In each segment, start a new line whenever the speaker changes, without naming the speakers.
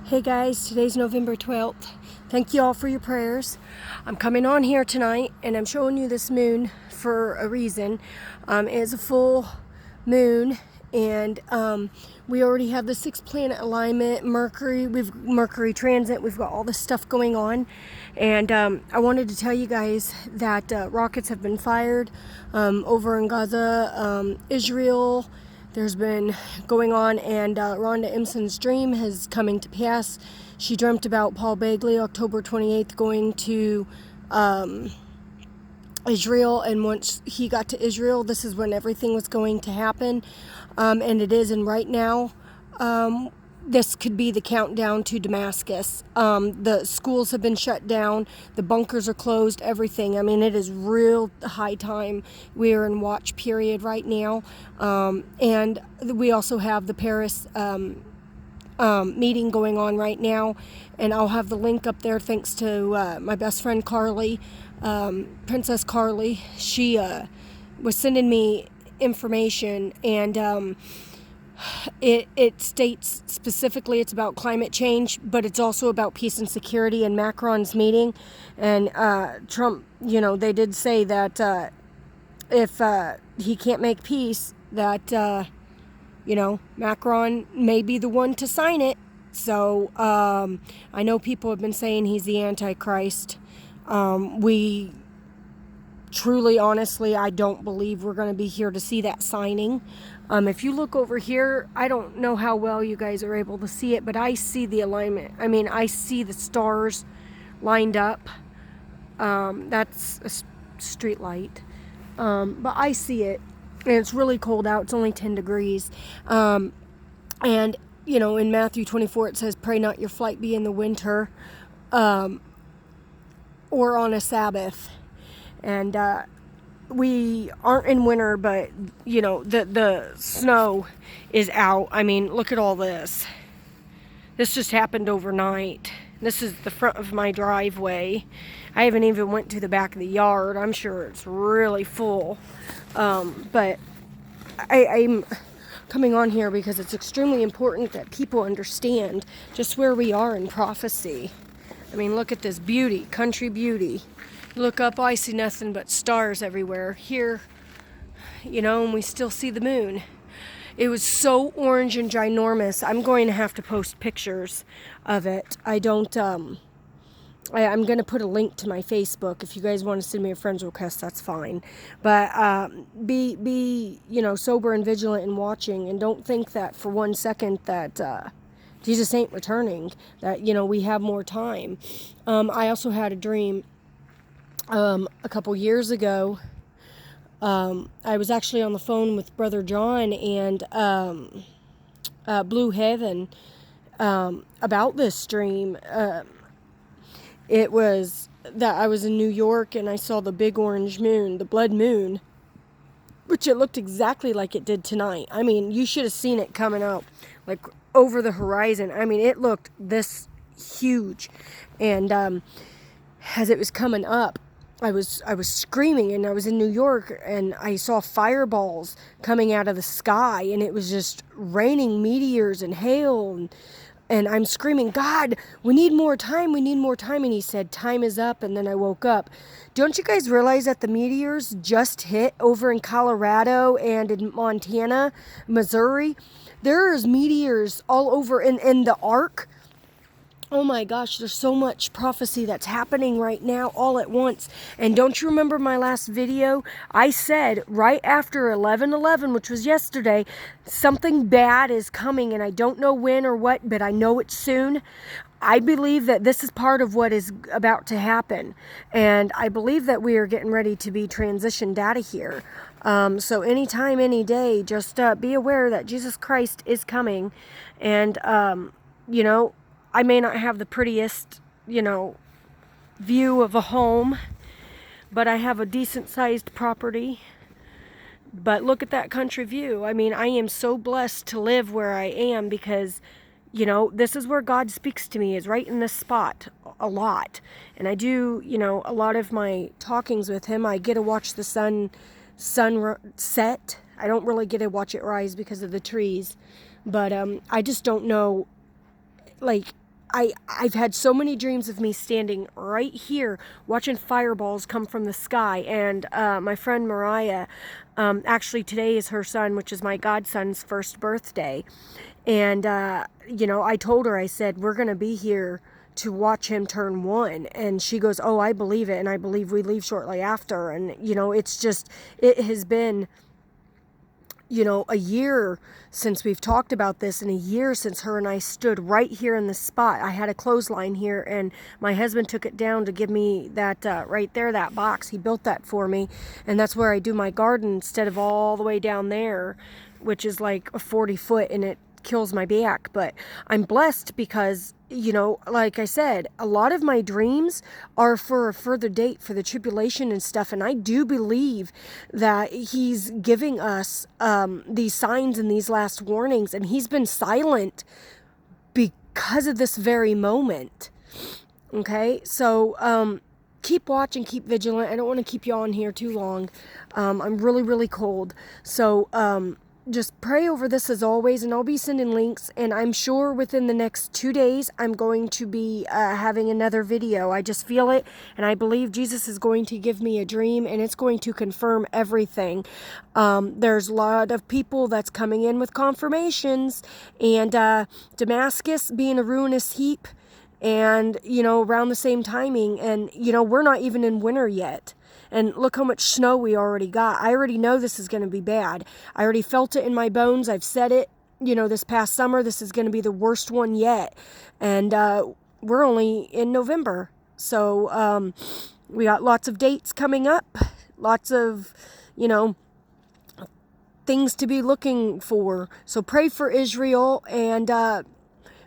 Hey guys, today's November 12th. Thank you all for your prayers. I'm coming on here tonight and I'm showing you this moon for a reason. It is a full moon and we already have the 6 planet alignment, we've Mercury transit, we've got all this stuff going on. And I wanted to tell you guys that rockets have been fired over in Gaza, Israel. There's been going on, and Rhonda Imson's dream is coming to pass. She dreamt about Paul Bagley, October 28th, going to Israel, and once he got to Israel, this is when everything was going to happen, and it is, and right now, this could be the countdown to Damascus. The schools have been shut down, the bunkers are closed, everything. I mean, it is real high time. We are in watch period right now, and we also have the Paris meeting going on right now, and I'll have the link up there thanks to my best friend Carly, Princess Carly. She was sending me information, and it states specifically it's about climate change, but it's also about peace and security and Macron's meeting. And Trump, they did say that if he can't make peace, that Macron may be the one to sign it. So I know people have been saying he's the Antichrist. We truly, honestly, I don't believe we're going to be here to see that signing. If you look over here, I don't know how well you guys are able to see it, but I see the alignment. I mean, I see the stars lined up. That's a street light. But I see it, and it's really cold out. It's only 10 degrees. And, in Matthew 24, it says, pray not your flight be in the winter or on a Sabbath. And we aren't in winter, but the snow is out. I mean, look at all this. This just happened overnight. This is the front of my driveway. I haven't even went to the back of the yard. I'm sure it's really full. But I'm coming on here because it's extremely important that people understand just where we are in prophecy. I mean, look at this beauty, country beauty. Look up, I see nothing but stars everywhere. Here, and we still see the moon. It was so orange and ginormous. I'm going to have to post pictures of it. I'm going to put a link to my Facebook. If you guys want to send me a friend's request, that's fine. But be sober and vigilant in watching, and don't think that for 1 second that Jesus ain't returning, that, we have more time. I also had a dream a couple years ago. I was actually on the phone with Brother John and Blue Heaven about this dream. It was that I was in New York and I saw the big orange moon, the blood moon, which it looked exactly like it did tonight. I mean, you should have seen it coming up, like over the horizon. I mean, it looked this huge. And as it was coming up, I was screaming, and I was in New York, and I saw fireballs coming out of the sky, and it was just raining meteors and hail, and I'm screaming, God, we need more time, and he said, time is up, and then I woke up. Don't you guys realize that the meteors just hit over in Colorado and in Montana, Missouri? There's meteors all over in the ark. Oh my gosh, there's so much prophecy that's happening right now all at once. And don't you remember my last video? I said right after 11/11, which was yesterday, something bad is coming, and I don't know when or what, but I know it's soon. I believe that this is part of what is about to happen. And I believe that we are getting ready to be transitioned out of here. So anytime, any day, just be aware that Jesus Christ is coming. And, I may not have the prettiest, view of a home, but I have a decent-sized property. But look at that country view. I mean, I am so blessed to live where I am because, this is where God speaks to me, is right in this spot a lot. And I do, a lot of my talkings with him. I get to watch the sun set. I don't really get to watch it rise because of the trees. But I just don't know, like, I've had so many dreams of me standing right here watching fireballs come from the sky. And my friend Mariah, actually today is her son, which is my godson's first birthday. And, I told her, I said, we're going to be here to watch him turn 1. And she goes, oh, I believe it. And I believe we leave shortly after. And, it has been, a year since we've talked about this, and a year since her and I stood right here in this spot. I had a clothesline here, and my husband took it down to give me that right there, that box. He built that for me, and that's where I do my garden instead of all the way down there, which is like a 40-foot, and it kills my back. But I'm blessed because, like I said, a lot of my dreams are for a further date, for the tribulation and stuff. And I do believe that he's giving us these signs and these last warnings, and he's been silent because of this very moment. Okay, so keep watching, keep vigilant. I don't want to keep you on here too long. I'm really, really cold. So just pray over this as always, and I'll be sending links, and I'm sure within the next 2 days I'm going to be having another video. I just feel it, and I believe Jesus is going to give me a dream, and it's going to confirm everything. There's a lot of people that's coming in with confirmations, and Damascus being a ruinous heap, and around the same timing, and we're not even in winter yet. And look how much snow we already got. I already know this is going to be bad. I already felt it in my bones. I've said it, this past summer, this is going to be the worst one yet. And we're only in November. So we got lots of dates coming up. Lots of, things to be looking for. So pray for Israel, and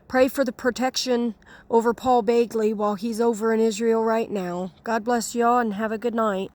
pray for the protection over Paul Bagley while he's over in Israel right now. God bless y'all, and have a good night.